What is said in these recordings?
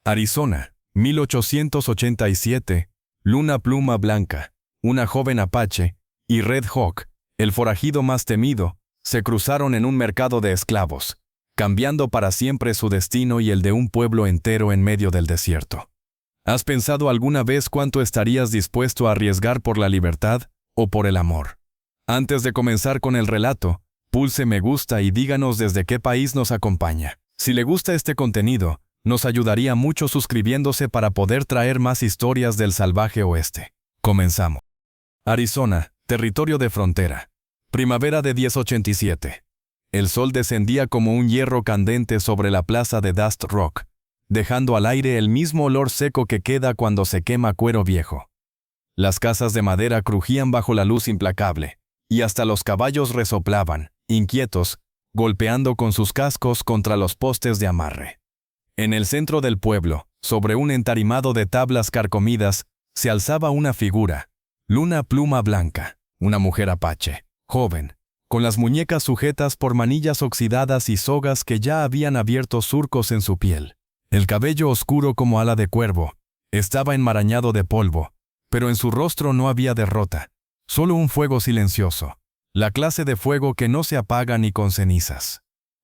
Arizona, 1887, Luna Pluma Blanca, una joven apache, y Red Hawk, el forajido más temido, se cruzaron en un mercado de esclavos, cambiando para siempre su destino y el de un pueblo entero en medio del desierto. ¿Has pensado alguna vez cuánto estarías dispuesto a arriesgar por la libertad o por el amor? Antes de comenzar con el relato, pulse me gusta y díganos desde qué país nos acompaña. Si le gusta este contenido, nos ayudaría mucho suscribiéndose para poder traer más historias del salvaje oeste. Comenzamos. Arizona, territorio de frontera. Primavera de 1087. El sol descendía como un hierro candente sobre la plaza de Dust Rock, dejando al aire el mismo olor seco que queda cuando se quema cuero viejo. Las casas de madera crujían bajo la luz implacable, y hasta los caballos resoplaban, inquietos, golpeando con sus cascos contra los postes de amarre. En el centro del pueblo, sobre un entarimado de tablas carcomidas, se alzaba una figura, Luna Pluma Blanca, una mujer apache, joven, con las muñecas sujetas por manillas oxidadas y sogas que ya habían abierto surcos en su piel. El cabello oscuro como ala de cuervo, estaba enmarañado de polvo, pero en su rostro no había derrota, solo un fuego silencioso, la clase de fuego que no se apaga ni con cenizas.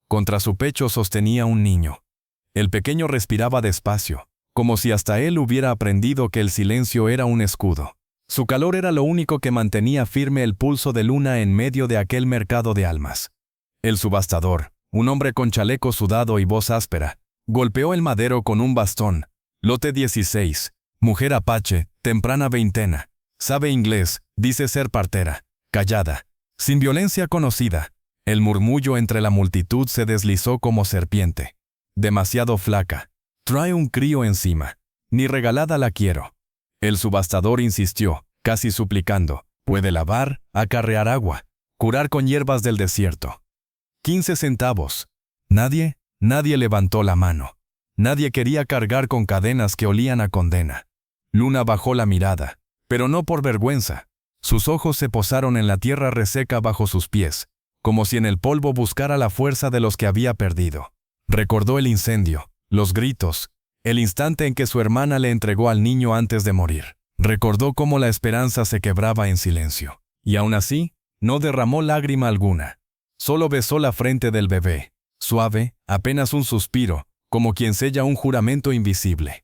Contra su pecho sostenía un niño. El pequeño respiraba despacio, como si hasta él hubiera aprendido que el silencio era un escudo. Su calor era lo único que mantenía firme el pulso de Luna en medio de aquel mercado de almas. El subastador, un hombre con chaleco sudado y voz áspera, golpeó el madero con un bastón. Lote 16, mujer apache, temprana veintena, sabe inglés, dice ser partera, callada, sin violencia conocida. El murmullo entre la multitud se deslizó como serpiente. Demasiado flaca. Trae un crío encima. Ni regalada la quiero. El subastador insistió, casi suplicando. Puede lavar, acarrear agua, curar con hierbas del desierto. 15 centavos. Nadie levantó la mano. Nadie quería cargar con cadenas que olían a condena. Luna bajó la mirada, pero no por vergüenza. Sus ojos se posaron en la tierra reseca bajo sus pies, como si en el polvo buscara la fuerza de los que había perdido. Recordó el incendio, los gritos, el instante en que su hermana le entregó al niño antes de morir. Recordó cómo la esperanza se quebraba en silencio. Y aún así, no derramó lágrima alguna. Solo besó la frente del bebé, suave, apenas un suspiro, como quien sella un juramento invisible.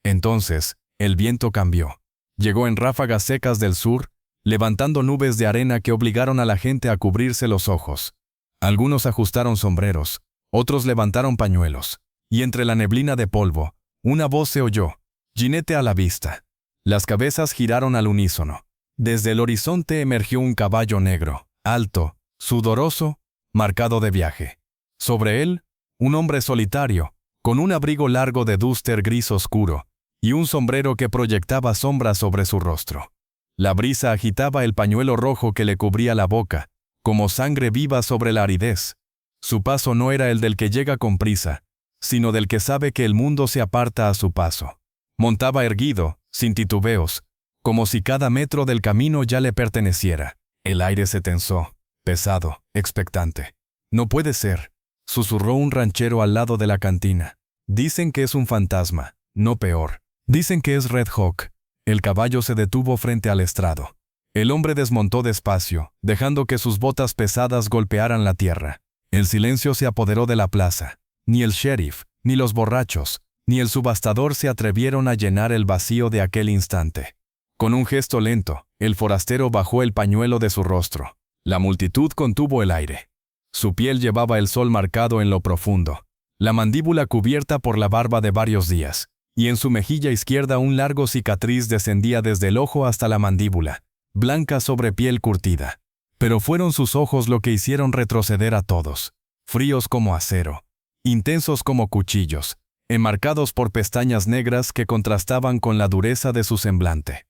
Entonces, el viento cambió. Llegó en ráfagas secas del sur, levantando nubes de arena que obligaron a la gente a cubrirse los ojos. Algunos ajustaron sombreros, otros levantaron pañuelos, y entre la neblina de polvo, una voz se oyó, jinete a la vista. Las cabezas giraron al unísono. Desde el horizonte emergió un caballo negro, alto, sudoroso, marcado de viaje. Sobre él, un hombre solitario, con un abrigo largo de dúster gris oscuro, y un sombrero que proyectaba sombras sobre su rostro. La brisa agitaba el pañuelo rojo que le cubría la boca, como sangre viva sobre la aridez. Su paso no era el del que llega con prisa, sino del que sabe que el mundo se aparta a su paso. Montaba erguido, sin titubeos, como si cada metro del camino ya le perteneciera. El aire se tensó, pesado, expectante. «No puede ser», susurró un ranchero al lado de la cantina. «Dicen que es un fantasma, no peor. Dicen que es Red Hawk». El caballo se detuvo frente al estrado. El hombre desmontó despacio, dejando que sus botas pesadas golpearan la tierra. El silencio se apoderó de la plaza. Ni el sheriff, ni los borrachos, ni el subastador se atrevieron a llenar el vacío de aquel instante. Con un gesto lento, el forastero bajó el pañuelo de su rostro. La multitud contuvo el aire. Su piel llevaba el sol marcado en lo profundo, la mandíbula cubierta por la barba de varios días, y en su mejilla izquierda un largo cicatriz descendía desde el ojo hasta la mandíbula, blanca sobre piel curtida. Pero fueron sus ojos lo que hicieron retroceder a todos, fríos como acero, intensos como cuchillos, enmarcados por pestañas negras que contrastaban con la dureza de su semblante.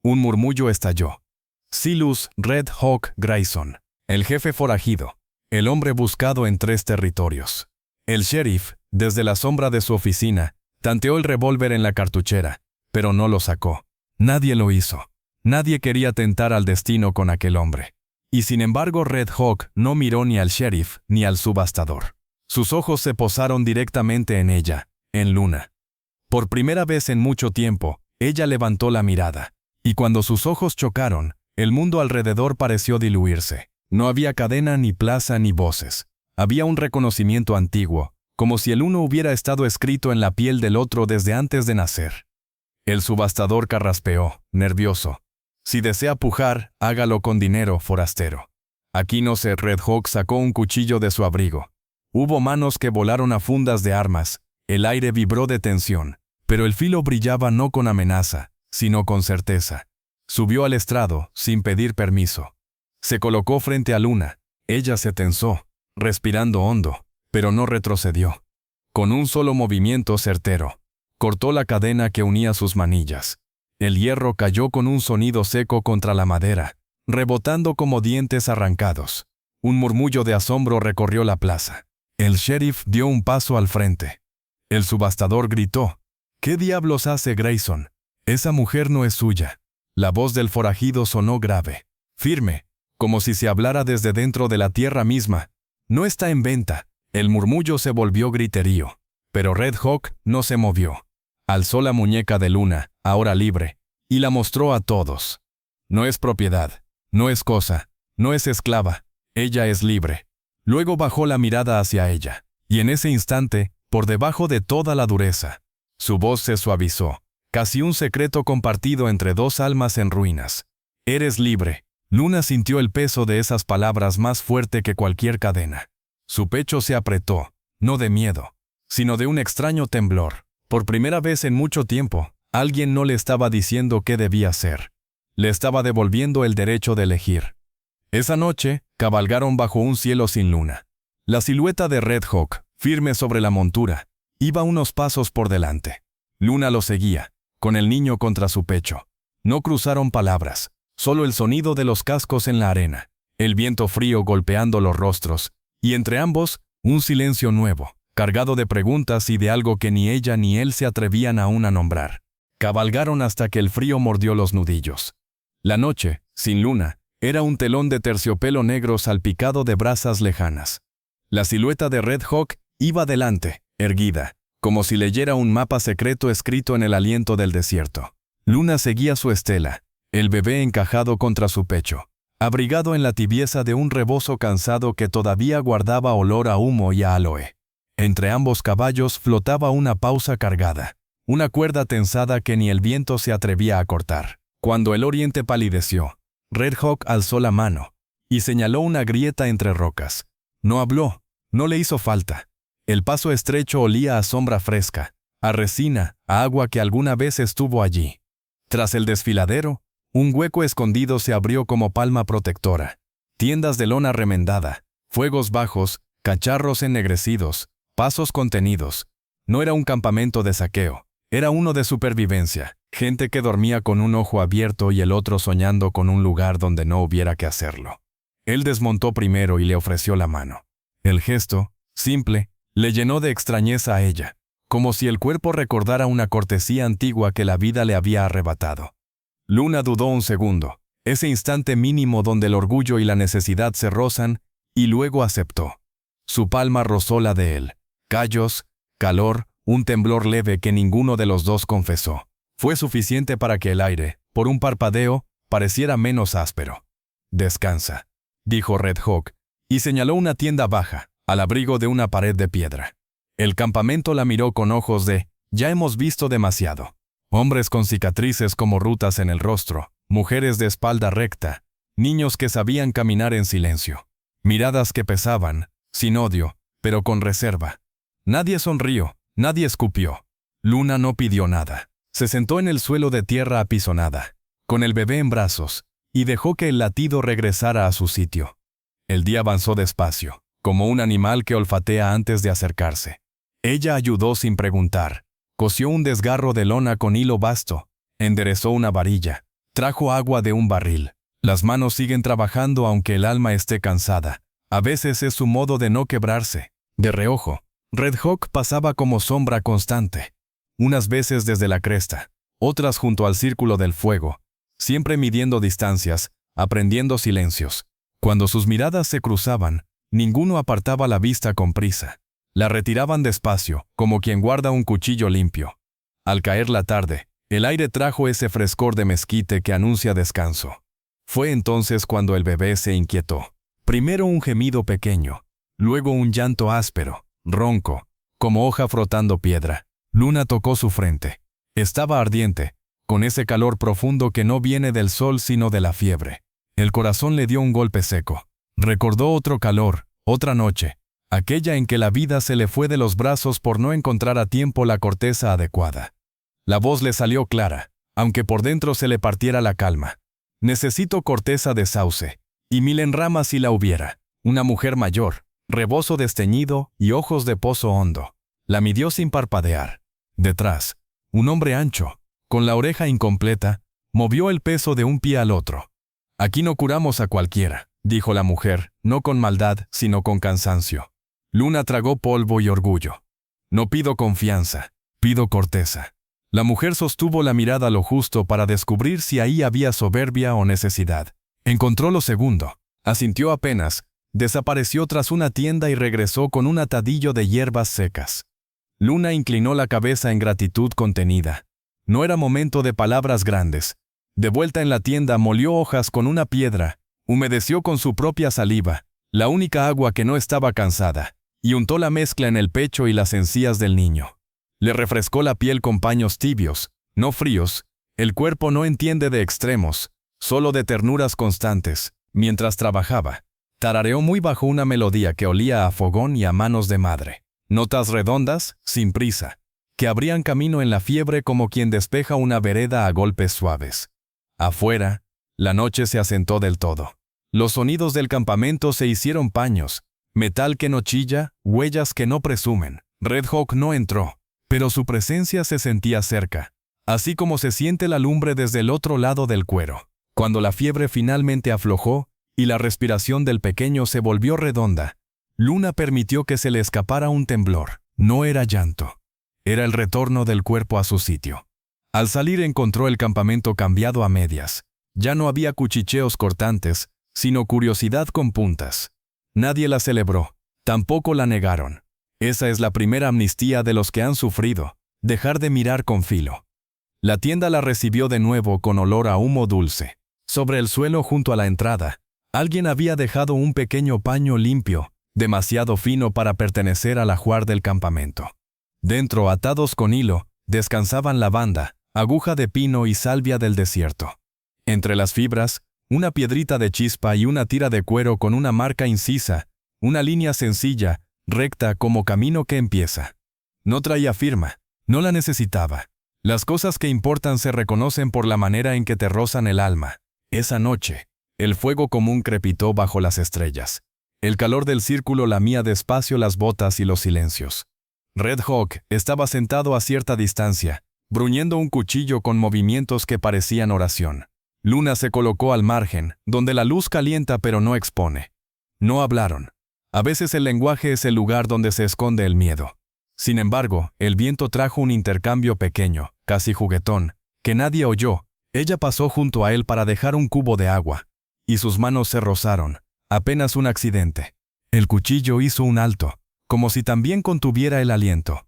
Un murmullo estalló. Silas Red Hawk Grayson, el jefe forajido, el hombre buscado en 3 territorios. El sheriff, desde la sombra de su oficina, tanteó el revólver en la cartuchera, pero no lo sacó. Nadie lo hizo. Nadie quería tentar al destino con aquel hombre. Y sin embargo Red Hawk no miró ni al sheriff ni al subastador. Sus ojos se posaron directamente en ella, en Luna. Por primera vez en mucho tiempo, ella levantó la mirada. Y cuando sus ojos chocaron, el mundo alrededor pareció diluirse. No había cadena, ni plaza, ni voces. Había un reconocimiento antiguo, como si el uno hubiera estado escrito en la piel del otro desde antes de nacer. El subastador carraspeó, nervioso. Si desea pujar, hágalo con dinero, forastero. Aquí no sé. Red Hawk sacó un cuchillo de su abrigo. Hubo manos que volaron a fundas de armas. El aire vibró de tensión, pero el filo brillaba no con amenaza, sino con certeza. Subió al estrado, sin pedir permiso. Se colocó frente a Luna. Ella se tensó, respirando hondo, pero no retrocedió. Con un solo movimiento certero, cortó la cadena que unía sus manillas. El hierro cayó con un sonido seco contra la madera, rebotando como dientes arrancados. Un murmullo de asombro recorrió la plaza. El sheriff dio un paso al frente. El subastador gritó: «¿Qué diablos hace Grayson? Esa mujer no es suya». La voz del forajido sonó grave, firme, como si se hablara desde dentro de la tierra misma. «No está en venta». El murmullo se volvió griterío, pero Red Hawk no se movió. Alzó la muñeca de Luna, ahora libre, y la mostró a todos. No es propiedad, no es cosa, no es esclava, ella es libre. Luego bajó la mirada hacia ella, y en ese instante, por debajo de toda la dureza, su voz se suavizó, casi un secreto compartido entre dos almas en ruinas. «Eres libre». Luna sintió el peso de esas palabras más fuerte que cualquier cadena. Su pecho se apretó, no de miedo, sino de un extraño temblor. Por primera vez en mucho tiempo, alguien no le estaba diciendo qué debía hacer. Le estaba devolviendo el derecho de elegir. Esa noche, cabalgaron bajo un cielo sin luna. La silueta de Red Hawk, firme sobre la montura, iba unos pasos por delante. Luna lo seguía, con el niño contra su pecho. No cruzaron palabras, solo el sonido de los cascos en la arena, el viento frío golpeando los rostros, y entre ambos, un silencio nuevo, cargado de preguntas y de algo que ni ella ni él se atrevían aún a nombrar. Cabalgaron hasta que el frío mordió los nudillos. La noche, sin luna, era un telón de terciopelo negro salpicado de brasas lejanas. La silueta de Red Hawk iba delante, erguida, como si leyera un mapa secreto escrito en el aliento del desierto. Luna seguía su estela, el bebé encajado contra su pecho, abrigado en la tibieza de un rebozo cansado que todavía guardaba olor a humo y a aloe. Entre ambos caballos flotaba una pausa cargada, una cuerda tensada que ni el viento se atrevía a cortar. Cuando el oriente palideció, Red Hawk alzó la mano y señaló una grieta entre rocas. No habló, no le hizo falta. El paso estrecho olía a sombra fresca, a resina, a agua que alguna vez estuvo allí. Tras el desfiladero, un hueco escondido se abrió como palma protectora. Tiendas de lona remendada, fuegos bajos, cacharros ennegrecidos, pasos contenidos. No era un campamento de saqueo, era uno de supervivencia. Gente que dormía con un ojo abierto y el otro soñando con un lugar donde no hubiera que hacerlo. Él desmontó primero y le ofreció la mano. El gesto, simple, le llenó de extrañeza a ella, como si el cuerpo recordara una cortesía antigua que la vida le había arrebatado. Luna dudó un segundo, ese instante mínimo donde el orgullo y la necesidad se rozan, y luego aceptó. Su palma rozó la de él. Callos, calor, un temblor leve que ninguno de los dos confesó. Fue suficiente para que el aire, por un parpadeo, pareciera menos áspero. «Descansa», dijo Red Hawk, y señaló una tienda baja, al abrigo de una pared de piedra. El campamento la miró con ojos de «ya hemos visto demasiado». Hombres con cicatrices como rutas en el rostro, mujeres de espalda recta, niños que sabían caminar en silencio. Miradas que pesaban, sin odio, pero con reserva. Nadie sonrió, nadie escupió. Luna no pidió nada. Se sentó en el suelo de tierra apisonada, con el bebé en brazos, y dejó que el latido regresara a su sitio. El día avanzó despacio, como un animal que olfatea antes de acercarse. Ella ayudó sin preguntar. Cosió un desgarro de lona con hilo basto, enderezó una varilla, trajo agua de un barril. Las manos siguen trabajando aunque el alma esté cansada. A veces es su modo de no quebrarse. De reojo, Red Hawk pasaba como sombra constante. Unas veces desde la cresta, otras junto al círculo del fuego, siempre midiendo distancias, aprendiendo silencios. Cuando sus miradas se cruzaban, ninguno apartaba la vista con prisa. La retiraban despacio, como quien guarda un cuchillo limpio. Al caer la tarde, el aire trajo ese frescor de mezquite que anuncia descanso. Fue entonces cuando el bebé se inquietó. Primero un gemido pequeño, luego un llanto áspero, ronco, como hoja frotando piedra. Luna tocó su frente. Estaba ardiente, con ese calor profundo que no viene del sol sino de la fiebre. El corazón le dio un golpe seco. Recordó otro calor, otra noche, aquella en que la vida se le fue de los brazos por no encontrar a tiempo la corteza adecuada. La voz le salió clara, aunque por dentro se le partiera la calma. Necesito corteza de sauce, y 1000 en ramas si la hubiera. Una mujer mayor, rebozo desteñido y ojos de pozo hondo. La midió sin parpadear. Detrás, un hombre ancho, con la oreja incompleta, movió el peso de un pie al otro. Aquí no curamos a cualquiera, dijo la mujer, no con maldad, sino con cansancio. Luna tragó polvo y orgullo. No pido confianza, pido corteza. La mujer sostuvo la mirada lo justo para descubrir si ahí había soberbia o necesidad. Encontró lo segundo, asintió apenas, desapareció tras una tienda y regresó con un atadillo de hierbas secas. Luna inclinó la cabeza en gratitud contenida. No era momento de palabras grandes. De vuelta en la tienda molió hojas con una piedra, humedeció con su propia saliva, la única agua que no estaba cansada, y untó la mezcla en el pecho y las encías del niño. Le refrescó la piel con paños tibios, no fríos. El cuerpo no entiende de extremos, solo de ternuras constantes. Mientras trabajaba, tarareó muy bajo una melodía que olía a fogón y a manos de madre. Notas redondas, sin prisa, que abrían camino en la fiebre como quien despeja una vereda a golpes suaves. Afuera, la noche se asentó del todo. Los sonidos del campamento se hicieron paños, metal que no chilla, huellas que no presumen. Red Hawk no entró, pero su presencia se sentía cerca, así como se siente la lumbre desde el otro lado del cuero. Cuando la fiebre finalmente aflojó y la respiración del pequeño se volvió redonda, Luna permitió que se le escapara un temblor. No era llanto. Era el retorno del cuerpo a su sitio. Al salir encontró el campamento cambiado a medias. Ya no había cuchicheos cortantes, sino curiosidad con puntas. Nadie la celebró, tampoco la negaron. Esa es la primera amnistía de los que han sufrido, dejar de mirar con filo. La tienda la recibió de nuevo con olor a humo dulce. Sobre el suelo junto a la entrada, alguien había dejado un pequeño paño limpio, demasiado fino para pertenecer al ajuar del campamento. Dentro, atados con hilo, descansaban lavanda, aguja de pino y salvia del desierto. Entre las fibras, una piedrita de chispa y una tira de cuero con una marca incisa, una línea sencilla, recta como camino que empieza. No traía firma, no la necesitaba. Las cosas que importan se reconocen por la manera en que te rozan el alma. Esa noche, el fuego común crepitó bajo las estrellas. El calor del círculo lamía despacio las botas y los silencios. Red Hawk estaba sentado a cierta distancia, bruñendo un cuchillo con movimientos que parecían oración. Luna se colocó al margen, donde la luz calienta pero no expone. No hablaron. A veces el lenguaje es el lugar donde se esconde el miedo. Sin embargo, el viento trajo un intercambio pequeño, casi juguetón, que nadie oyó. Ella pasó junto a él para dejar un cubo de agua, y sus manos se rozaron, apenas un accidente. El cuchillo hizo un alto, como si también contuviera el aliento.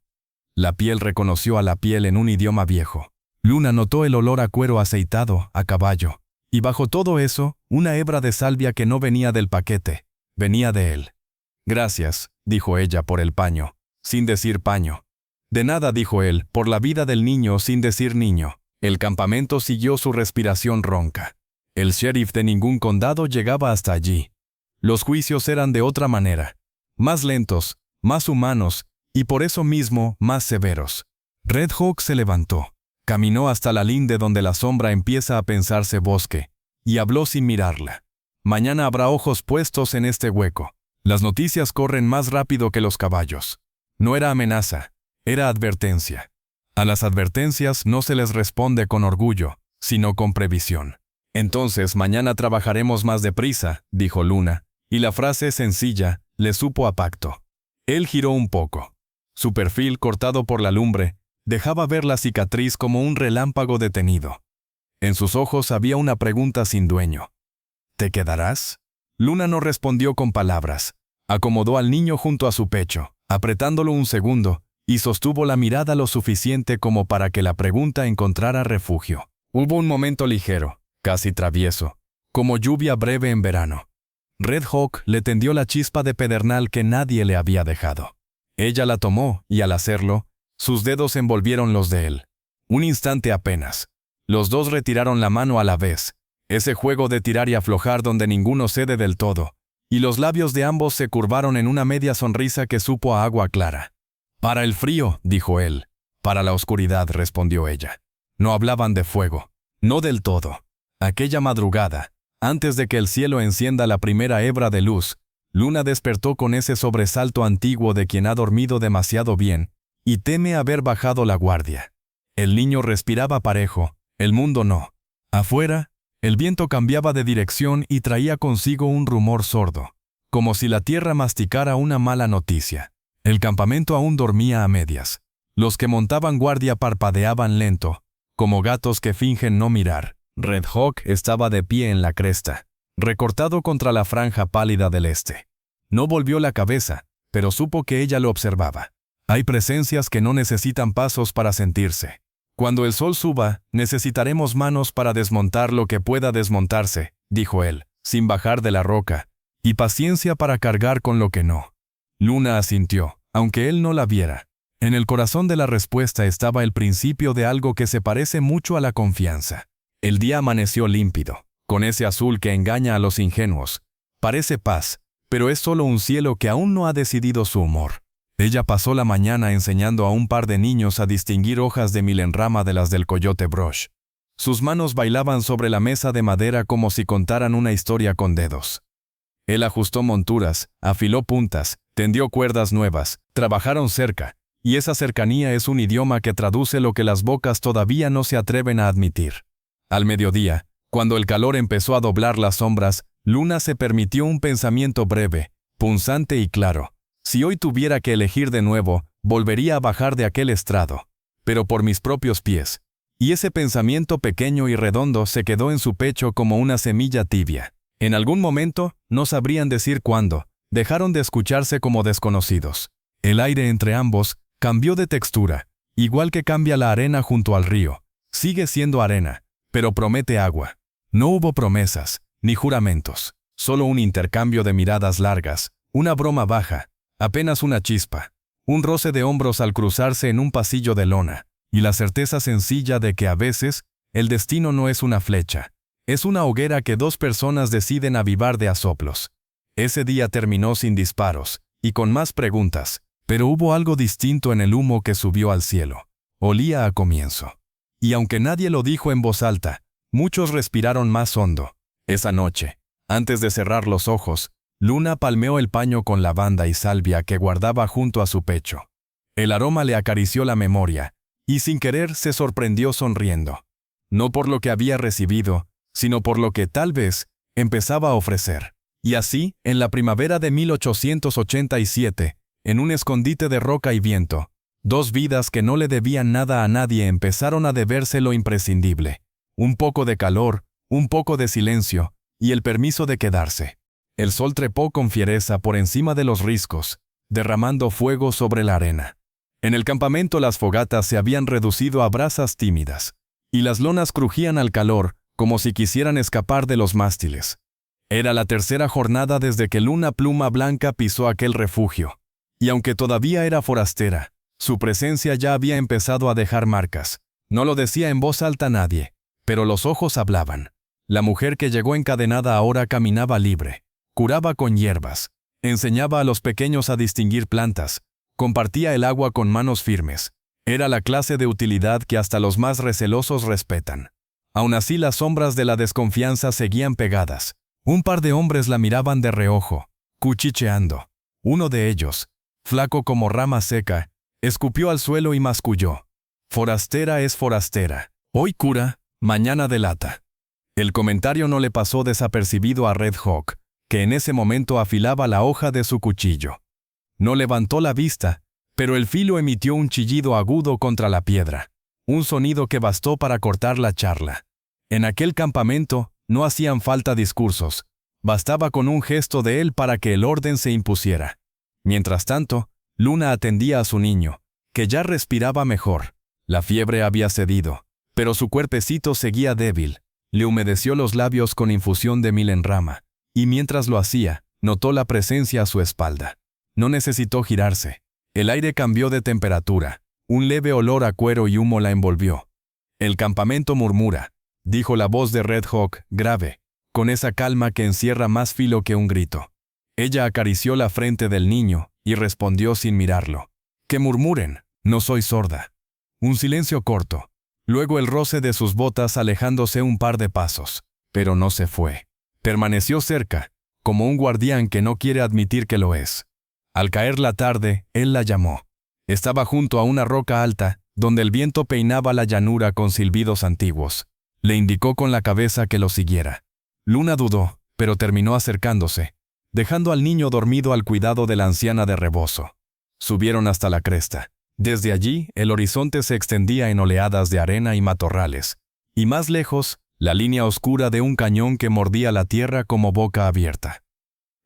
La piel reconoció a la piel en un idioma viejo. Luna notó el olor a cuero aceitado, a caballo, y bajo todo eso, una hebra de salvia que no venía del paquete, venía de él. Gracias, dijo ella por el paño, sin decir paño. De nada, dijo él, por la vida del niño sin decir niño. El campamento siguió su respiración ronca. El sheriff de ningún condado llegaba hasta allí. Los juicios eran de otra manera, más lentos, más humanos, y por eso mismo más severos. Red Hawk se levantó. Caminó hasta la linde donde la sombra empieza a pensarse bosque, y habló sin mirarla. Mañana habrá ojos puestos en este hueco. Las noticias corren más rápido que los caballos. No era amenaza, era advertencia. A las advertencias no se les responde con orgullo, sino con previsión. Entonces mañana trabajaremos más deprisa, dijo Luna, y la frase sencilla le supo a pacto. Él giró un poco. Su perfil, cortado por la lumbre, dejaba ver la cicatriz como un relámpago detenido. En sus ojos había una pregunta sin dueño. ¿Te quedarás? Luna no respondió con palabras. Acomodó al niño junto a su pecho, apretándolo un segundo, y sostuvo la mirada lo suficiente como para que la pregunta encontrara refugio. Hubo un momento ligero, casi travieso, como lluvia breve en verano. Red Hawk le tendió la chispa de pedernal que nadie le había dejado. Ella la tomó, y al hacerlo, sus dedos envolvieron los de él. Un instante apenas. Los dos retiraron la mano a la vez, ese juego de tirar y aflojar donde ninguno cede del todo, y los labios de ambos se curvaron en una media sonrisa que supo a agua clara. «Para el frío», dijo él. «Para la oscuridad», respondió ella. No hablaban de fuego. No del todo. Aquella madrugada, antes de que el cielo encienda la primera hebra de luz, Luna despertó con ese sobresalto antiguo de quien ha dormido demasiado bien y teme haber bajado la guardia. El niño respiraba parejo, el mundo no. Afuera, el viento cambiaba de dirección y traía consigo un rumor sordo, como si la tierra masticara una mala noticia. El campamento aún dormía a medias. Los que montaban guardia parpadeaban lento, como gatos que fingen no mirar. Red Hawk estaba de pie en la cresta, recortado contra la franja pálida del este. No volvió la cabeza, pero supo que ella lo observaba. Hay presencias que no necesitan pasos para sentirse. Cuando el sol suba, necesitaremos manos para desmontar lo que pueda desmontarse, dijo él, sin bajar de la roca, y paciencia para cargar con lo que no. Luna asintió, aunque él no la viera. En el corazón de la respuesta estaba el principio de algo que se parece mucho a la confianza. El día amaneció límpido, con ese azul que engaña a los ingenuos. Parece paz, pero es solo un cielo que aún no ha decidido su humor. Ella pasó la mañana enseñando a un par de niños a distinguir hojas de milenrama de las del coyote brush. Sus manos bailaban sobre la mesa de madera como si contaran una historia con dedos. Él ajustó monturas, afiló puntas, tendió cuerdas nuevas, trabajaron cerca, y esa cercanía es un idioma que traduce lo que las bocas todavía no se atreven a admitir. Al mediodía, cuando el calor empezó a doblar las sombras, Luna se permitió un pensamiento breve, punzante y claro. Si hoy tuviera que elegir de nuevo, volvería a bajar de aquel estrado, pero por mis propios pies. Y ese pensamiento pequeño y redondo se quedó en su pecho como una semilla tibia. En algún momento, no sabrían decir cuándo, dejaron de escucharse como desconocidos. El aire entre ambos cambió de textura, igual que cambia la arena junto al río. Sigue siendo arena, pero promete agua. No hubo promesas, ni juramentos, solo un intercambio de miradas largas, una broma baja, apenas una chispa, un roce de hombros al cruzarse en un pasillo de lona, y la certeza sencilla de que a veces, el destino no es una flecha, es una hoguera que dos personas deciden avivar de a soplos. Ese día terminó sin disparos, y con más preguntas, pero hubo algo distinto en el humo que subió al cielo. Olía a comienzo. Y aunque nadie lo dijo en voz alta, muchos respiraron más hondo. Esa noche, antes de cerrar los ojos, Luna palmeó el paño con lavanda y salvia que guardaba junto a su pecho. El aroma le acarició la memoria, y sin querer se sorprendió sonriendo. No por lo que había recibido, sino por lo que tal vez empezaba a ofrecer. Y así, en la primavera de 1887, en un escondite de roca y viento, dos vidas que no le debían nada a nadie empezaron a deberse lo imprescindible. Un poco de calor, un poco de silencio, y el permiso de quedarse. El sol trepó con fiereza por encima de los riscos, derramando fuego sobre la arena. En el campamento las fogatas se habían reducido a brasas tímidas, y las lonas crujían al calor, como si quisieran escapar de los mástiles. Era la tercera jornada desde que Luna Pluma Blanca pisó aquel refugio, y aunque todavía era forastera, su presencia ya había empezado a dejar marcas. No lo decía en voz alta nadie, pero los ojos hablaban. La mujer que llegó encadenada ahora caminaba libre. Curaba con hierbas, enseñaba a los pequeños a distinguir plantas, compartía el agua con manos firmes. Era la clase de utilidad que hasta los más recelosos respetan. Aún así las sombras de la desconfianza seguían pegadas. Un par de hombres la miraban de reojo, cuchicheando. Uno de ellos, flaco como rama seca, escupió al suelo y masculló. Forastera es forastera. Hoy cura, mañana delata. El comentario no le pasó desapercibido a Red Hawk, que en ese momento afilaba la hoja de su cuchillo. No levantó la vista, pero el filo emitió un chillido agudo contra la piedra, un sonido que bastó para cortar la charla. En aquel campamento no hacían falta discursos, bastaba con un gesto de él para que el orden se impusiera. Mientras tanto, Luna atendía a su niño, que ya respiraba mejor. La fiebre había cedido, pero su cuerpecito seguía débil. Le humedeció los labios con infusión de miel en rama, y mientras lo hacía, notó la presencia a su espalda. No necesitó girarse. El aire cambió de temperatura. Un leve olor a cuero y humo la envolvió. «El campamento murmura», dijo la voz de Red Hawk, grave, con esa calma que encierra más filo que un grito. Ella acarició la frente del niño y respondió sin mirarlo. «Que murmuren, no soy sorda». Un silencio corto. Luego el roce de sus botas alejándose un par de pasos. Pero no se fue. Permaneció cerca, como un guardián que no quiere admitir que lo es. Al caer la tarde, él la llamó. Estaba junto a una roca alta, donde el viento peinaba la llanura con silbidos antiguos. Le indicó con la cabeza que lo siguiera. Luna dudó, pero terminó acercándose, dejando al niño dormido al cuidado de la anciana de rebozo. Subieron hasta la cresta. Desde allí, el horizonte se extendía en oleadas de arena y matorrales, y más lejos, la línea oscura de un cañón que mordía la tierra como boca abierta.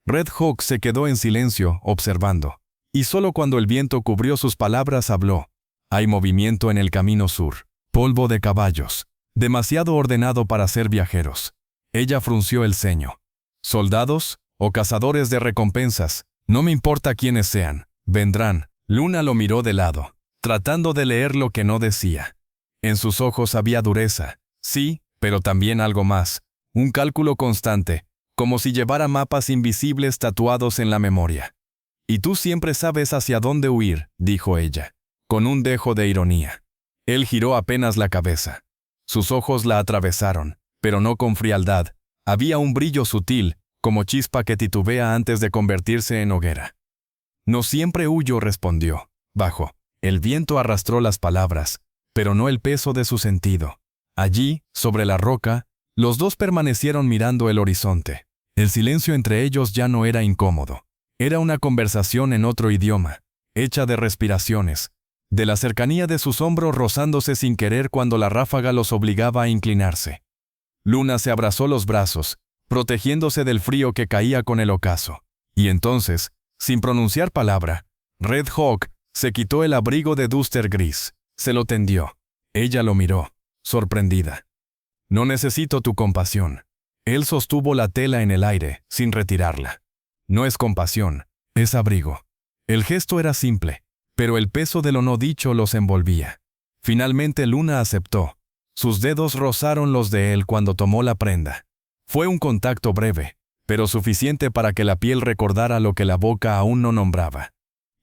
Red Hawk se quedó en silencio, observando, y solo cuando el viento cubrió sus palabras habló. «Hay movimiento en el camino sur, polvo de caballos, demasiado ordenado para ser viajeros». Ella frunció el ceño. «¿Soldados o cazadores de recompensas? No me importa quiénes sean, vendrán». Luna lo miró de lado, tratando de leer lo que no decía. En sus ojos había dureza, sí, pero también algo más, un cálculo constante, como si llevara mapas invisibles tatuados en la memoria. «Y tú siempre sabes hacia dónde huir», dijo ella, con un dejo de ironía. Él giró apenas la cabeza. Sus ojos la atravesaron, pero no con frialdad. Había un brillo sutil, como chispa que titubea antes de convertirse en hoguera. «No siempre huyo», respondió, bajo. El viento arrastró las palabras, pero no el peso de su sentido. Allí, sobre la roca, los dos permanecieron mirando el horizonte. El silencio entre ellos ya no era incómodo. Era una conversación en otro idioma, hecha de respiraciones, de la cercanía de sus hombros rozándose sin querer cuando la ráfaga los obligaba a inclinarse. Luna se abrazó los brazos, protegiéndose del frío que caía con el ocaso. Y entonces, sin pronunciar palabra, Red Hawk se quitó el abrigo de duster gris, se lo tendió. Ella lo miró, sorprendida. «No necesito tu compasión». Él sostuvo la tela en el aire, sin retirarla. «No es compasión, es abrigo». El gesto era simple, pero el peso de lo no dicho los envolvía. Finalmente Luna aceptó. Sus dedos rozaron los de él cuando tomó la prenda. Fue un contacto breve, pero suficiente para que la piel recordara lo que la boca aún no nombraba.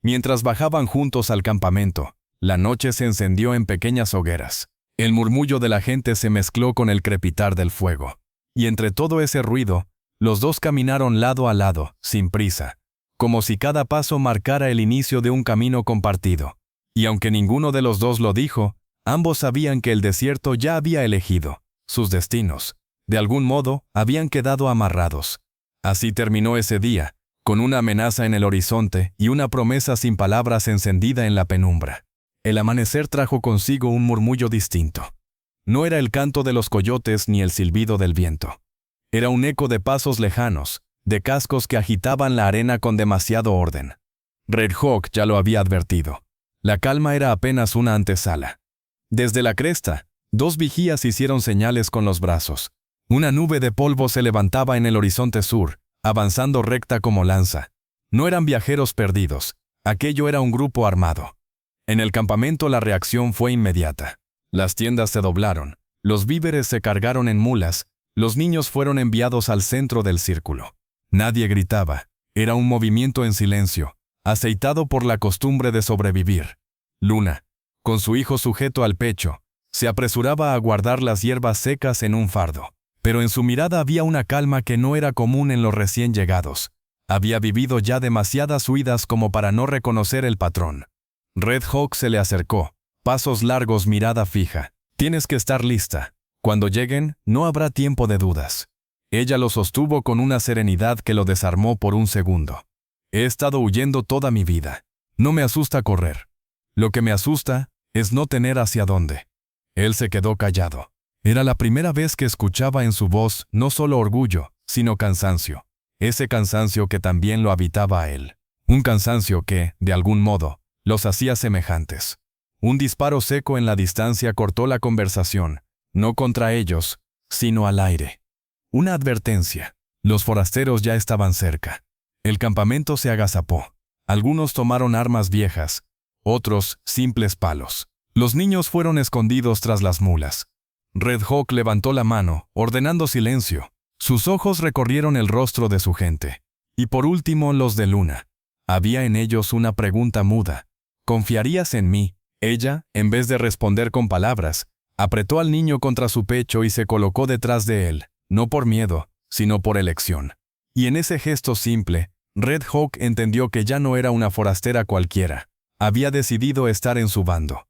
Mientras bajaban juntos al campamento, la noche se encendió en pequeñas hogueras. El murmullo de la gente se mezcló con el crepitar del fuego. Y entre todo ese ruido, los dos caminaron lado a lado, sin prisa, como si cada paso marcara el inicio de un camino compartido. Y aunque ninguno de los dos lo dijo, ambos sabían que el desierto ya había elegido sus destinos. De algún modo, habían quedado amarrados. Así terminó ese día, con una amenaza en el horizonte y una promesa sin palabras encendida en la penumbra. El amanecer trajo consigo un murmullo distinto. No era el canto de los coyotes ni el silbido del viento. Era un eco de pasos lejanos, de cascos que agitaban la arena con demasiado orden. Red Hawk ya lo había advertido. La calma era apenas una antesala. Desde la cresta, dos vigías hicieron señales con los brazos. Una nube de polvo se levantaba en el horizonte sur, avanzando recta como lanza. No eran viajeros perdidos, aquello era un grupo armado. En el campamento la reacción fue inmediata. Las tiendas se doblaron, los víveres se cargaron en mulas, los niños fueron enviados al centro del círculo. Nadie gritaba, era un movimiento en silencio, aceitado por la costumbre de sobrevivir. Luna, con su hijo sujeto al pecho, se apresuraba a guardar las hierbas secas en un fardo. Pero en su mirada había una calma que no era común en los recién llegados. Había vivido ya demasiadas huidas como para no reconocer el patrón. Red Hawk se le acercó, pasos largos, mirada fija. «Tienes que estar lista. Cuando lleguen, no habrá tiempo de dudas». Ella lo sostuvo con una serenidad que lo desarmó por un segundo. «He estado huyendo toda mi vida. No me asusta correr. Lo que me asusta es no tener hacia dónde». Él se quedó callado. Era la primera vez que escuchaba en su voz no solo orgullo, sino cansancio. Ese cansancio que también lo habitaba a él. Un cansancio que, de algún modo, los hacía semejantes. Un disparo seco en la distancia cortó la conversación, no contra ellos, sino al aire. Una advertencia. Los forasteros ya estaban cerca. El campamento se agazapó. Algunos tomaron armas viejas, otros simples palos. Los niños fueron escondidos tras las mulas. Red Hawk levantó la mano, ordenando silencio. Sus ojos recorrieron el rostro de su gente. Y por último los de Luna. Había en ellos una pregunta muda. ¿Confiarías en mí? Ella, en vez de responder con palabras, apretó al niño contra su pecho y se colocó detrás de él, no por miedo, sino por elección. Y en ese gesto simple, Red Hawk entendió que ya no era una forastera cualquiera. Había decidido estar en su bando.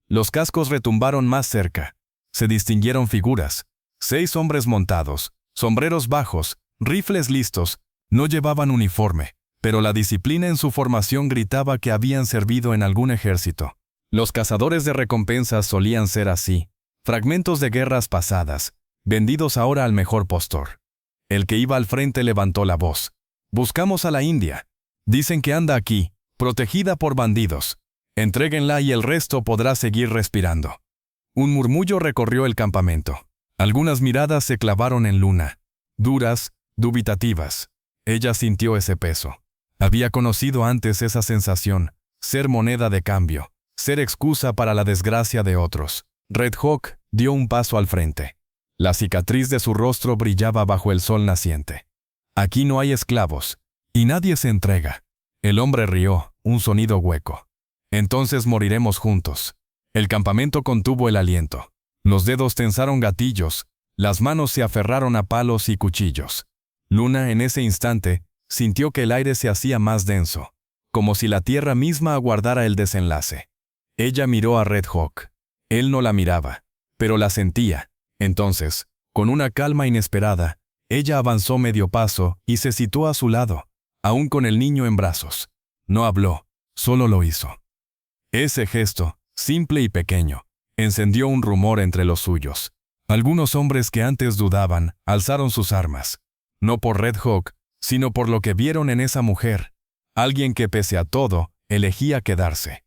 Los cascos retumbaron más cerca. Se distinguieron figuras. 6 hombres montados, sombreros bajos, rifles listos. No llevaban uniforme, pero la disciplina en su formación gritaba que habían servido en algún ejército. Los cazadores de recompensas solían ser así, fragmentos de guerras pasadas, vendidos ahora al mejor postor. El que iba al frente levantó la voz. «Buscamos a la India. Dicen que anda aquí, protegida por bandidos. Entréguenla y el resto podrá seguir respirando». Un murmullo recorrió el campamento. Algunas miradas se clavaron en Luna, duras, dubitativas. Ella sintió ese peso. Había conocido antes esa sensación, ser moneda de cambio, ser excusa para la desgracia de otros. Red Hawk dio un paso al frente. La cicatriz de su rostro brillaba bajo el sol naciente. «Aquí no hay esclavos, y nadie se entrega». El hombre rió, un sonido hueco. «Entonces moriremos juntos». El campamento contuvo el aliento. Los dedos tensaron gatillos, las manos se aferraron a palos y cuchillos. Luna, en ese instante, sintió que el aire se hacía más denso, como si la tierra misma aguardara el desenlace. Ella miró a Red Hawk. Él no la miraba, pero la sentía. Entonces, con una calma inesperada, ella avanzó medio paso y se situó a su lado, aún con el niño en brazos. No habló, solo lo hizo. Ese gesto, simple y pequeño, encendió un rumor entre los suyos. Algunos hombres que antes dudaban, alzaron sus armas. No por Red Hawk, sino por lo que vieron en esa mujer. Alguien que pese a todo, elegía quedarse.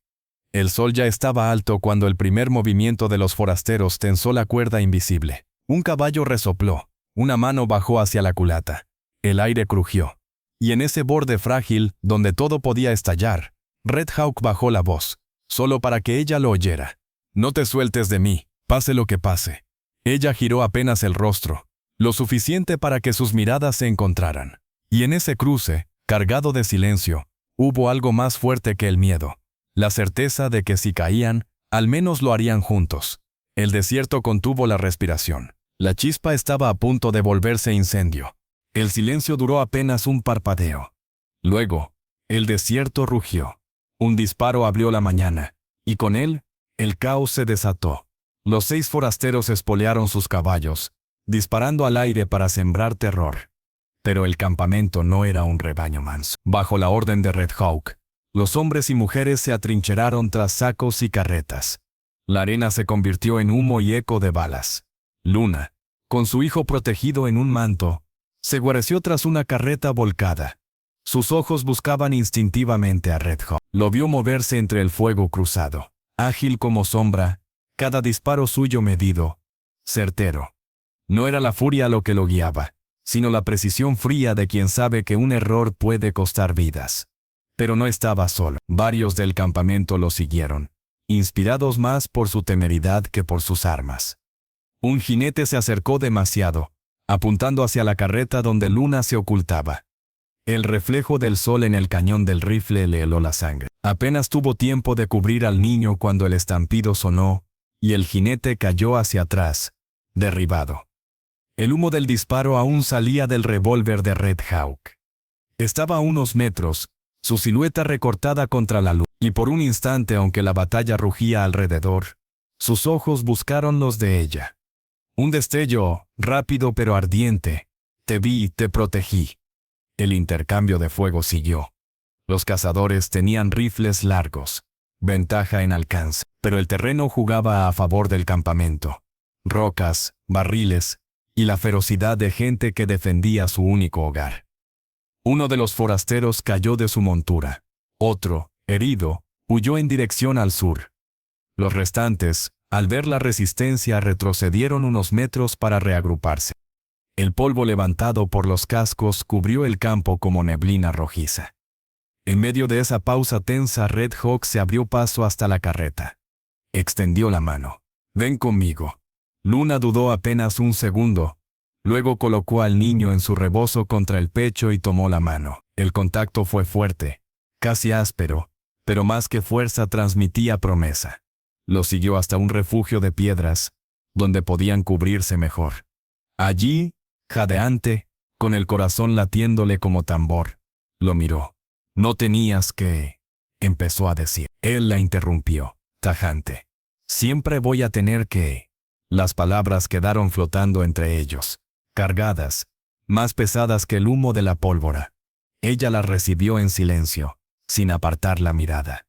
El sol ya estaba alto cuando el primer movimiento de los forasteros tensó la cuerda invisible. Un caballo resopló, una mano bajó hacia la culata. El aire crujió. Y en ese borde frágil, donde todo podía estallar, Red Hawk bajó la voz, solo para que ella lo oyera. «No te sueltes de mí, pase lo que pase». Ella giró apenas el rostro, lo suficiente para que sus miradas se encontraran. Y en ese cruce, cargado de silencio, hubo algo más fuerte que el miedo. La certeza de que si caían, al menos lo harían juntos. El desierto contuvo la respiración. La chispa estaba a punto de volverse incendio. El silencio duró apenas un parpadeo. Luego, el desierto rugió. Un disparo abrió la mañana, y con él, el caos se desató. Los 6 forasteros espolearon sus caballos, disparando al aire para sembrar terror. Pero el campamento no era un rebaño manso. Bajo la orden de Red Hawk, los hombres y mujeres se atrincheraron tras sacos y carretas. La arena se convirtió en humo y eco de balas. Luna, con su hijo protegido en un manto, se guareció tras una carreta volcada. Sus ojos buscaban instintivamente a Red Hawk. Lo vio moverse entre el fuego cruzado, ágil como sombra, cada disparo suyo medido, certero. No era la furia lo que lo guiaba, sino la precisión fría de quien sabe que un error puede costar vidas. Pero no estaba solo. Varios del campamento lo siguieron, inspirados más por su temeridad que por sus armas. Un jinete se acercó demasiado, apuntando hacia la carreta donde Luna se ocultaba. El reflejo del sol en el cañón del rifle le heló la sangre. Apenas tuvo tiempo de cubrir al niño cuando el estampido sonó, y el jinete cayó hacia atrás, derribado. El humo del disparo aún salía del revólver de Red Hawk. Estaba a unos metros, su silueta recortada contra la luz, y por un instante, aunque la batalla rugía alrededor, sus ojos buscaron los de ella. Un destello, rápido pero ardiente. «Te vi, te protegí». El intercambio de fuego siguió. Los cazadores tenían rifles largos, ventaja en alcance, pero el terreno jugaba a favor del campamento. Rocas, barriles, y la ferocidad de gente que defendía su único hogar. Uno de los forasteros cayó de su montura. Otro, herido, huyó en dirección al sur. Los restantes, al ver la resistencia, retrocedieron unos metros para reagruparse. El polvo levantado por los cascos cubrió el campo como neblina rojiza. En medio de esa pausa tensa, Red Hawk se abrió paso hasta la carreta. Extendió la mano. «Ven conmigo». Luna dudó apenas un segundo. Luego colocó al niño en su rebozo contra el pecho y tomó la mano. El contacto fue fuerte, casi áspero, pero más que fuerza transmitía promesa. Lo siguió hasta un refugio de piedras, donde podían cubrirse mejor. Allí, jadeante, con el corazón latiéndole como tambor, lo miró. «No tenías que...» empezó a decir. Él la interrumpió, tajante. «Siempre voy a tener que...» Las palabras quedaron flotando entre ellos, cargadas, más pesadas que el humo de la pólvora. Ella las recibió en silencio, sin apartar la mirada.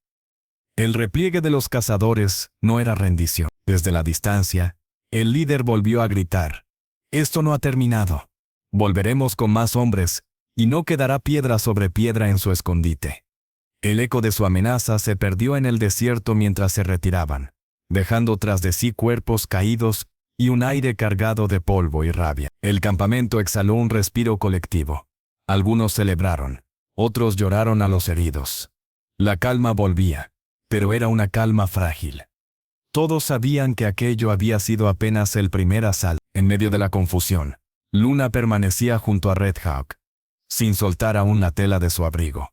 El repliegue de los cazadores no era rendición. Desde la distancia, el líder volvió a gritar. «Esto no ha terminado. Volveremos con más hombres, y no quedará piedra sobre piedra en su escondite». El eco de su amenaza se perdió en el desierto mientras se retiraban, dejando tras de sí cuerpos caídos y un aire cargado de polvo y rabia. El campamento exhaló un respiro colectivo. Algunos celebraron, otros lloraron a los heridos. La calma volvía, pero era una calma frágil. Todos sabían que aquello había sido apenas el primer asalto. En medio de la confusión, Luna permanecía junto a Red Hawk, sin soltar aún la tela de su abrigo.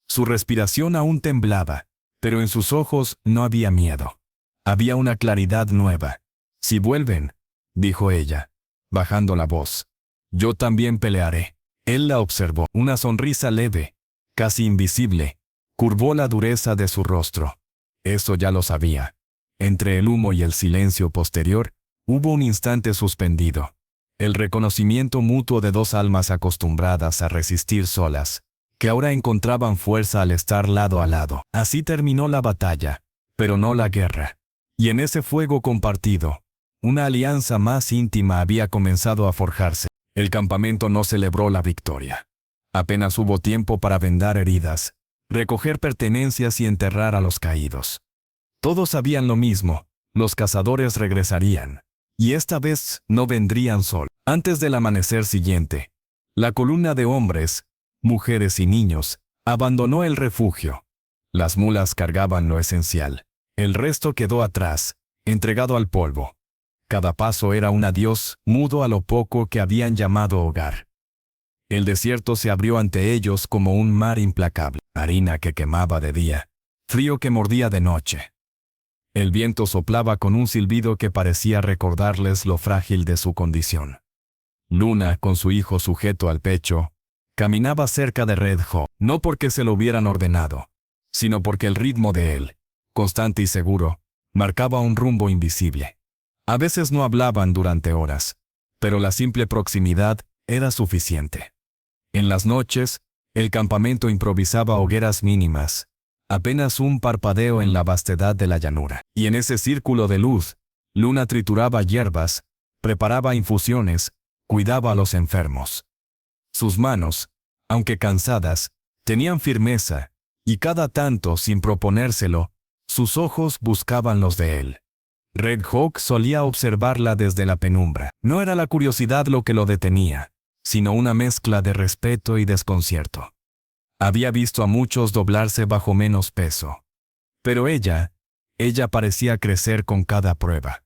Su respiración aún temblaba, pero en sus ojos no había miedo. Había una claridad nueva. «Si vuelven», dijo ella, bajando la voz, «yo también pelearé». Él la observó. Una sonrisa leve, casi invisible, curvó la dureza de su rostro. Eso ya lo sabía. Entre el humo y el silencio posterior, hubo un instante suspendido. El reconocimiento mutuo de dos almas acostumbradas a resistir solas, que ahora encontraban fuerza al estar lado a lado. Así terminó la batalla, pero no la guerra. Y en ese fuego compartido, una alianza más íntima había comenzado a forjarse. El campamento no celebró la victoria. Apenas hubo tiempo para vendar heridas, recoger pertenencias y enterrar a los caídos. Todos sabían lo mismo: los cazadores regresarían, y esta vez no vendrían solos. Antes del amanecer siguiente, la columna de hombres, mujeres y niños abandonó el refugio. Las mulas cargaban lo esencial. El resto quedó atrás, entregado al polvo. Cada paso era un adiós mudo a lo poco que habían llamado hogar. El desierto se abrió ante ellos como un mar implacable, harina que quemaba de día, frío que mordía de noche. El viento soplaba con un silbido que parecía recordarles lo frágil de su condición. Luna, con su hijo sujeto al pecho, caminaba cerca de Red Hawk, no porque se lo hubieran ordenado, sino porque el ritmo de él, constante y seguro, marcaba un rumbo invisible. A veces no hablaban durante horas, pero la simple proximidad era suficiente. En las noches, el campamento improvisaba hogueras mínimas, apenas un parpadeo en la vastedad de la llanura. Y en ese círculo de luz, Luna trituraba hierbas, preparaba infusiones, cuidaba a los enfermos. Sus manos, aunque cansadas, tenían firmeza, y cada tanto, sin proponérselo, sus ojos buscaban los de él. Red Hawk solía observarla desde la penumbra. No era la curiosidad lo que lo detenía, sino una mezcla de respeto y desconcierto. Había visto a muchos doblarse bajo menos peso. Pero ella parecía crecer con cada prueba.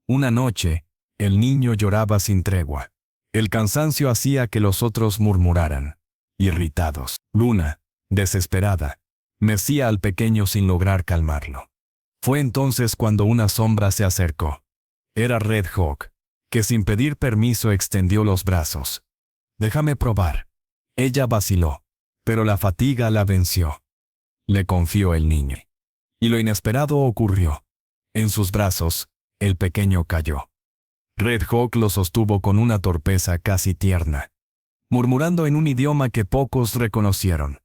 Una noche, el niño lloraba sin tregua. El cansancio hacía que los otros murmuraran, irritados. Luna, desesperada, mecía al pequeño sin lograr calmarlo. Fue entonces cuando una sombra se acercó. Era Red Hawk, que sin pedir permiso extendió los brazos. «Déjame probar». Ella vaciló, pero la fatiga la venció. Le confió el niño. Y lo inesperado ocurrió. En sus brazos, el pequeño cayó. Red Hawk lo sostuvo con una torpeza casi tierna, murmurando en un idioma que pocos reconocieron.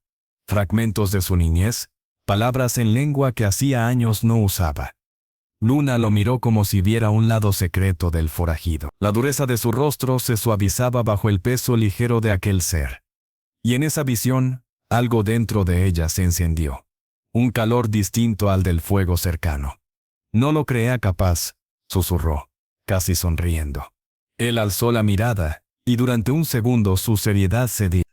Fragmentos de su niñez, palabras en lengua que hacía años no usaba. Luna lo miró como si viera un lado secreto del forajido. La dureza de su rostro se suavizaba bajo el peso ligero de aquel ser. Y en esa visión, algo dentro de ella se encendió. un calor distinto al del fuego cercano. No lo creía capaz, susurró, casi sonriendo. Él alzó la mirada, y durante un segundo su seriedad cedía.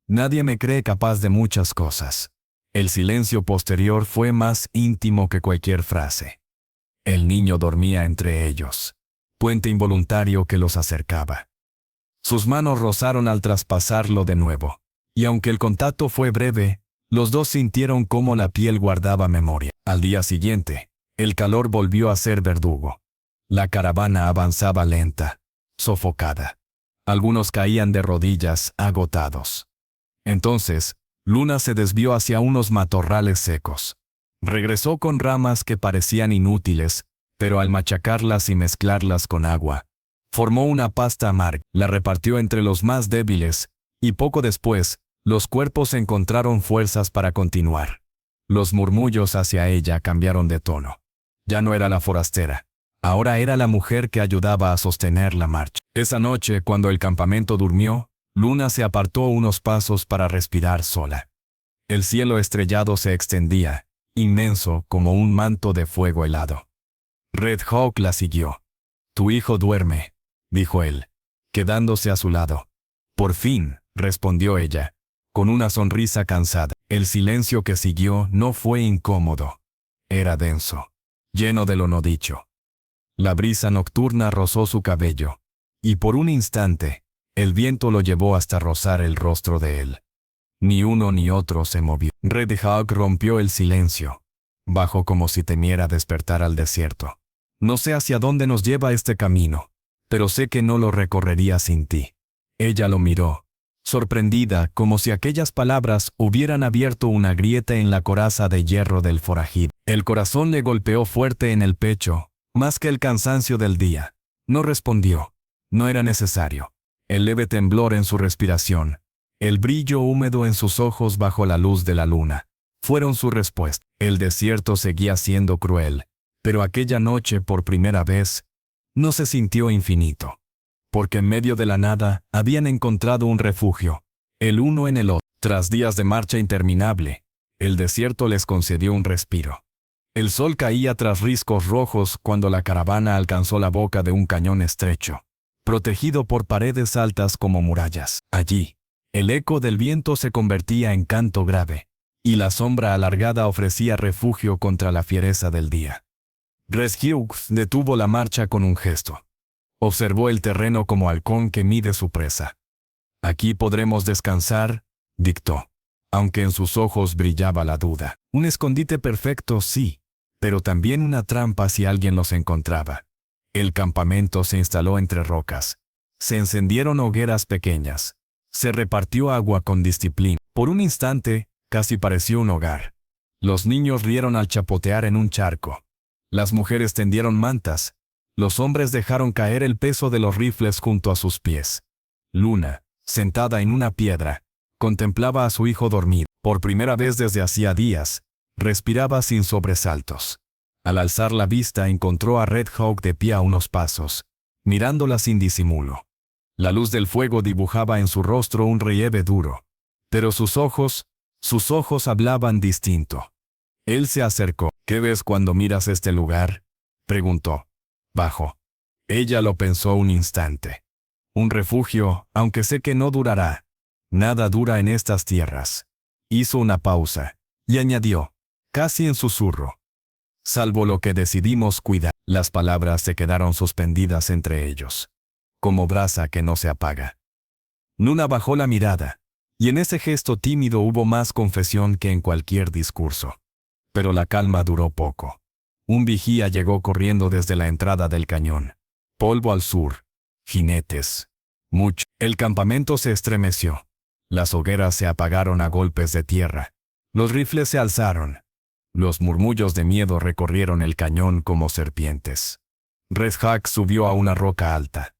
Nadie me cree capaz de muchas cosas. El silencio posterior fue más íntimo que cualquier frase. El niño dormía entre ellos, puente involuntario que los acercaba. Sus manos rozaron al traspasarlo de nuevo, y aunque el contacto fue breve, los dos sintieron cómo la piel guardaba memoria. Al día siguiente, el calor volvió a ser verdugo. La caravana avanzaba lenta, sofocada. Algunos caían de rodillas, agotados. Entonces, Luna se desvió hacia unos matorrales secos. Regresó con ramas que parecían inútiles, pero al machacarlas y mezclarlas con agua, formó una pasta amarga. La repartió entre los más débiles, y poco después, los cuerpos encontraron fuerzas para continuar. Los murmullos hacia ella cambiaron de tono. Ya no era la forastera. Ahora era la mujer que ayudaba a sostener la marcha. Esa noche, cuando el campamento durmió, Luna se apartó unos pasos para respirar sola. El cielo estrellado se extendía, inmenso como un manto de fuego helado. Red Hawk la siguió. «Tu hijo duerme», dijo él, quedándose a su lado. «Por fin», respondió ella, con una sonrisa cansada. El silencio que siguió no fue incómodo. Era denso, lleno de lo no dicho. La brisa nocturna rozó su cabello, y por un instante, el viento lo llevó hasta rozar el rostro de él. Ni uno ni otro se movió. Red Hawk rompió el silencio. Bajó como si temiera despertar al desierto. «No sé hacia dónde nos lleva este camino, pero sé que no lo recorrería sin ti». Ella lo miró, sorprendida, como si aquellas palabras hubieran abierto una grieta en la coraza de hierro del forajido. El corazón le golpeó fuerte en el pecho, más que el cansancio del día. No respondió. No era necesario. El leve temblor en su respiración, el brillo húmedo en sus ojos bajo la luz de la luna, fueron su respuesta. El desierto seguía siendo cruel, pero aquella noche, por primera vez, no se sintió infinito. Porque en medio de la nada habían encontrado un refugio, el uno en el otro. Tras días de marcha interminable, el desierto les concedió un respiro. El sol caía tras riscos rojos cuando la caravana alcanzó la boca de un cañón estrecho, protegido por paredes altas como murallas. Allí, el eco del viento se convertía en canto grave, y la sombra alargada ofrecía refugio contra la fiereza del día. Red Hawk detuvo la marcha con un gesto. Observó el terreno como halcón que mide su presa. «Aquí podremos descansar», dictó, aunque en sus ojos brillaba la duda. Un escondite perfecto, sí, pero también una trampa si alguien los encontraba. El campamento se instaló entre rocas. Se encendieron hogueras pequeñas. Se repartió agua con disciplina. Por un instante, casi pareció un hogar. Los niños rieron al chapotear en un charco. Las mujeres tendieron mantas. Los hombres dejaron caer el peso de los rifles junto a sus pies. Luna, sentada en una piedra, contemplaba a su hijo dormir. Por primera vez desde hacía días, respiraba sin sobresaltos. Al alzar la vista encontró a Red Hawk de pie a unos pasos, mirándola sin disimulo. La luz del fuego dibujaba en su rostro un relieve duro, pero sus ojos hablaban distinto. Él se acercó. «¿Qué ves cuando miras este lugar?», preguntó. Bajo. Ella lo pensó un instante. «Un refugio, aunque sé que no durará. Nada dura en estas tierras». Hizo una pausa, y añadió, casi en susurro: «Salvo lo que decidimos cuidar». Las palabras se quedaron suspendidas entre ellos, como brasa que no se apaga. Luna bajó la mirada, y en ese gesto tímido hubo más confesión que en cualquier discurso. Pero la calma duró poco. Un vigía llegó corriendo desde la entrada del cañón. Polvo al sur. Jinetes. Mucho. El campamento se estremeció. Las hogueras se apagaron a golpes de tierra. Los rifles se alzaron. Los murmullos de miedo recorrieron el cañón como serpientes. Red Hawk subió a una roca alta.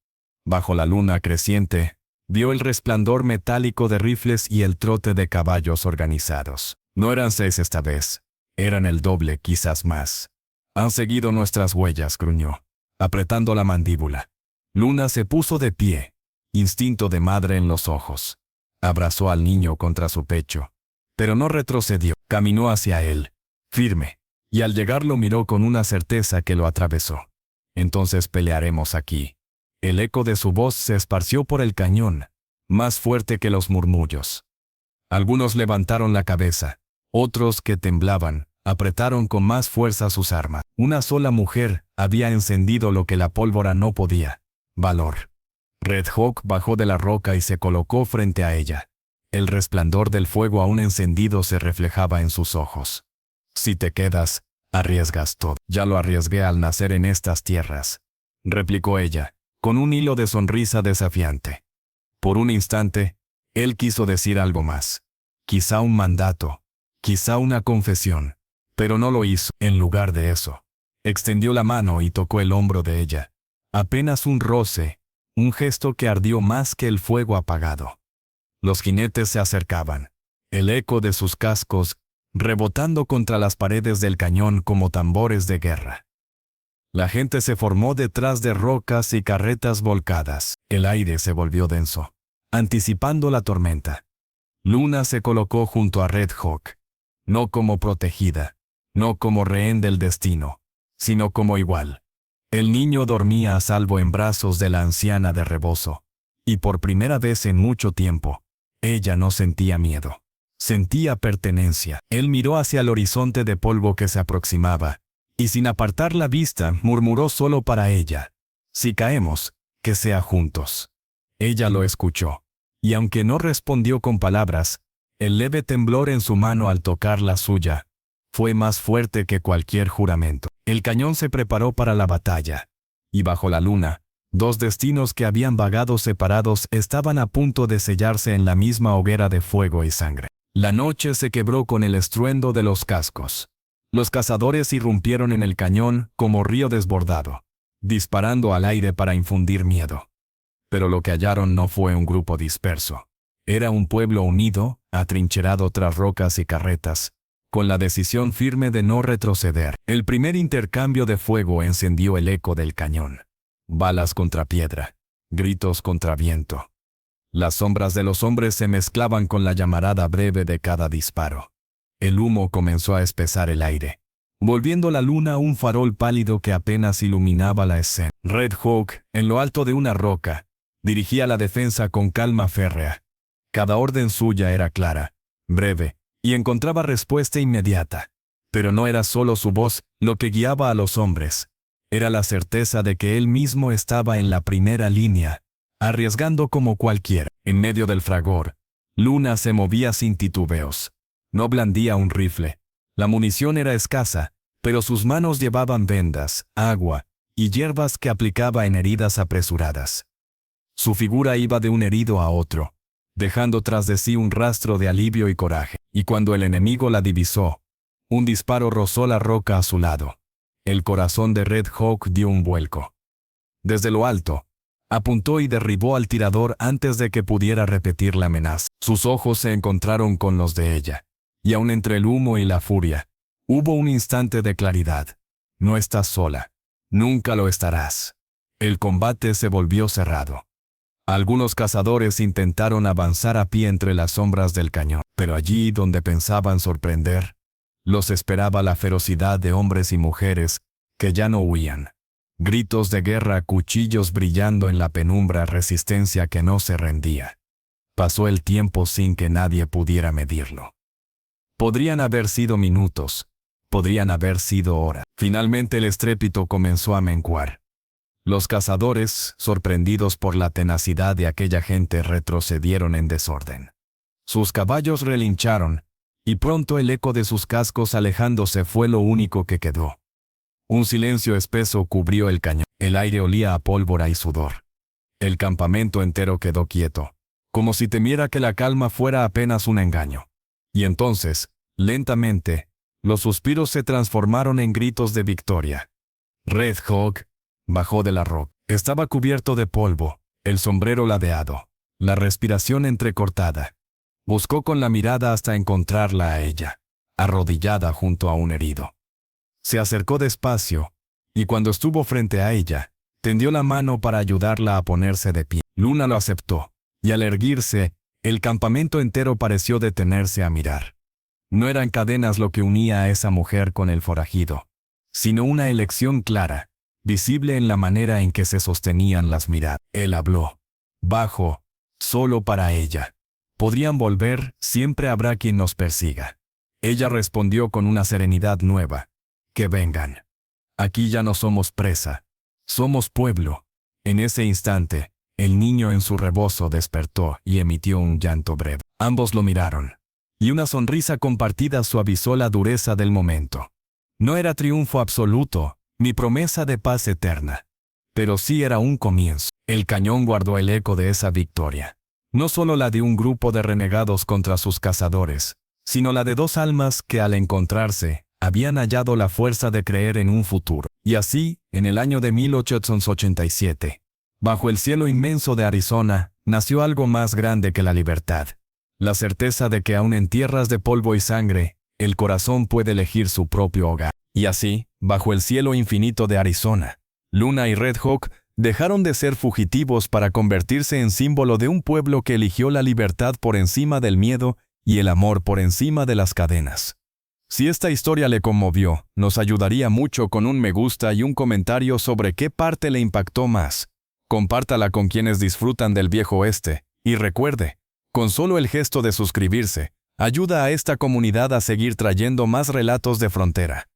Bajo la luna creciente, vio el resplandor metálico de rifles y el trote de caballos organizados. No eran 6 esta vez. Eran el doble, quizás más. «Han seguido nuestras huellas», gruñó, apretando la mandíbula. Luna se puso de pie, instinto de madre en los ojos. Abrazó al niño contra su pecho, pero no retrocedió. Caminó hacia él, firme, y al llegar lo miró con una certeza que lo atravesó. Entonces pelearemos aquí. El eco de su voz se esparció por el cañón, más fuerte que los murmullos. Algunos levantaron la cabeza, otros que temblaban, apretaron con más fuerza sus armas. Una sola mujer había encendido lo que la pólvora no podía: valor. Red Hawk bajó de la roca y se colocó frente a ella. El resplandor del fuego aún encendido se reflejaba en sus ojos. Si te quedas, arriesgas todo. Ya lo arriesgué al nacer en estas tierras, replicó ella, con un hilo de sonrisa desafiante. Por un instante, él quiso decir algo más. Quizá un mandato, quizá una confesión, pero no lo hizo. En lugar de eso, extendió la mano y tocó el hombro de ella. Apenas un roce, un gesto que ardió más que el fuego apagado. Los jinetes se acercaban, el eco de sus cascos rebotando contra las paredes del cañón como tambores de guerra. La gente se formó detrás de rocas y carretas volcadas. El aire se volvió denso, anticipando la tormenta. Luna se colocó junto a Red Hawk, no como protegida, no como rehén del destino, sino como igual. El niño dormía a salvo en brazos de la anciana de rebozo, y por primera vez en mucho tiempo, ella no sentía miedo. Sentía pertenencia. Él miró hacia el horizonte de polvo que se aproximaba, y sin apartar la vista, murmuró solo para ella: si caemos, que sea juntos. Ella lo escuchó, y aunque no respondió con palabras, el leve temblor en su mano al tocar la suya fue más fuerte que cualquier juramento. El cañón se preparó para la batalla, y bajo la luna, dos destinos que habían vagado separados estaban a punto de sellarse en la misma hoguera de fuego y sangre. La noche se quebró con el estruendo de los cascos. Los cazadores irrumpieron en el cañón como río desbordado, disparando al aire para infundir miedo. Pero lo que hallaron no fue un grupo disperso. Era un pueblo unido, atrincherado tras rocas y carretas, con la decisión firme de no retroceder. El primer intercambio de fuego encendió el eco del cañón. Balas contra piedra, gritos contra viento. Las sombras de los hombres se mezclaban con la llamarada breve de cada disparo. El humo comenzó a espesar el aire, volviendo la luna un farol pálido que apenas iluminaba la escena. Red Hawk, en lo alto de una roca, dirigía la defensa con calma férrea. Cada orden suya era clara, breve, y encontraba respuesta inmediata. Pero no era solo su voz lo que guiaba a los hombres. Era la certeza de que él mismo estaba en la primera línea, arriesgando como cualquiera. En medio del fragor, Luna se movía sin titubeos. No blandía un rifle. La munición era escasa, pero sus manos llevaban vendas, agua y hierbas que aplicaba en heridas apresuradas. Su figura iba de un herido a otro, dejando tras de sí un rastro de alivio y coraje. Y cuando el enemigo la divisó, un disparo rozó la roca a su lado. El corazón de Red Hawk dio un vuelco. Desde lo alto, apuntó y derribó al tirador antes de que pudiera repetir la amenaza. Sus ojos se encontraron con los de ella, y aun entre el humo y la furia, hubo un instante de claridad. No estás sola. Nunca lo estarás. El combate se volvió cerrado. Algunos cazadores intentaron avanzar a pie entre las sombras del cañón, pero allí donde pensaban sorprender, los esperaba la ferocidad de hombres y mujeres que ya no huían. Gritos de guerra, cuchillos brillando en la penumbra, resistencia que no se rendía. Pasó el tiempo sin que nadie pudiera medirlo. Podrían haber sido minutos, podrían haber sido horas. Finalmente el estrépito comenzó a menguar. Los cazadores, sorprendidos por la tenacidad de aquella gente, retrocedieron en desorden. Sus caballos relincharon, y pronto el eco de sus cascos alejándose fue lo único que quedó. Un silencio espeso cubrió el cañón. El aire olía a pólvora y sudor. El campamento entero quedó quieto, como si temiera que la calma fuera apenas un engaño. Y entonces, lentamente, los suspiros se transformaron en gritos de victoria. Red Hawk bajó de la roca. Estaba cubierto de polvo, el sombrero ladeado, la respiración entrecortada. Buscó con la mirada hasta encontrarla a ella, arrodillada junto a un herido. Se acercó despacio, y cuando estuvo frente a ella, tendió la mano para ayudarla a ponerse de pie. Luna lo aceptó, y al erguirse, el campamento entero pareció detenerse a mirar. No eran cadenas lo que unía a esa mujer con el forajido, sino una elección clara, visible en la manera en que se sostenían las miradas. Él habló, bajo, solo para ella. Podrían volver, siempre habrá quien nos persiga. Ella respondió con una serenidad nueva. Que vengan. Aquí ya no somos presa. Somos pueblo. En ese instante, el niño en su rebozo despertó y emitió un llanto breve. Ambos lo miraron. Y una sonrisa compartida suavizó la dureza del momento. No era triunfo absoluto, ni promesa de paz eterna. Pero sí era un comienzo. El cañón guardó el eco de esa victoria. No solo la de un grupo de renegados contra sus cazadores, sino la de dos almas que al encontrarse, habían hallado la fuerza de creer en un futuro. Y así, en el año de 1887, bajo el cielo inmenso de Arizona, nació algo más grande que la libertad. La certeza de que aun en tierras de polvo y sangre, el corazón puede elegir su propio hogar. Y así, bajo el cielo infinito de Arizona, Luna y Red Hawk dejaron de ser fugitivos para convertirse en símbolo de un pueblo que eligió la libertad por encima del miedo y el amor por encima de las cadenas. Si esta historia le conmovió, nos ayudaría mucho con un me gusta y un comentario sobre qué parte le impactó más. Compártala con quienes disfrutan del viejo oeste, y recuerde, con solo el gesto de suscribirse, ayuda a esta comunidad a seguir trayendo más relatos de frontera.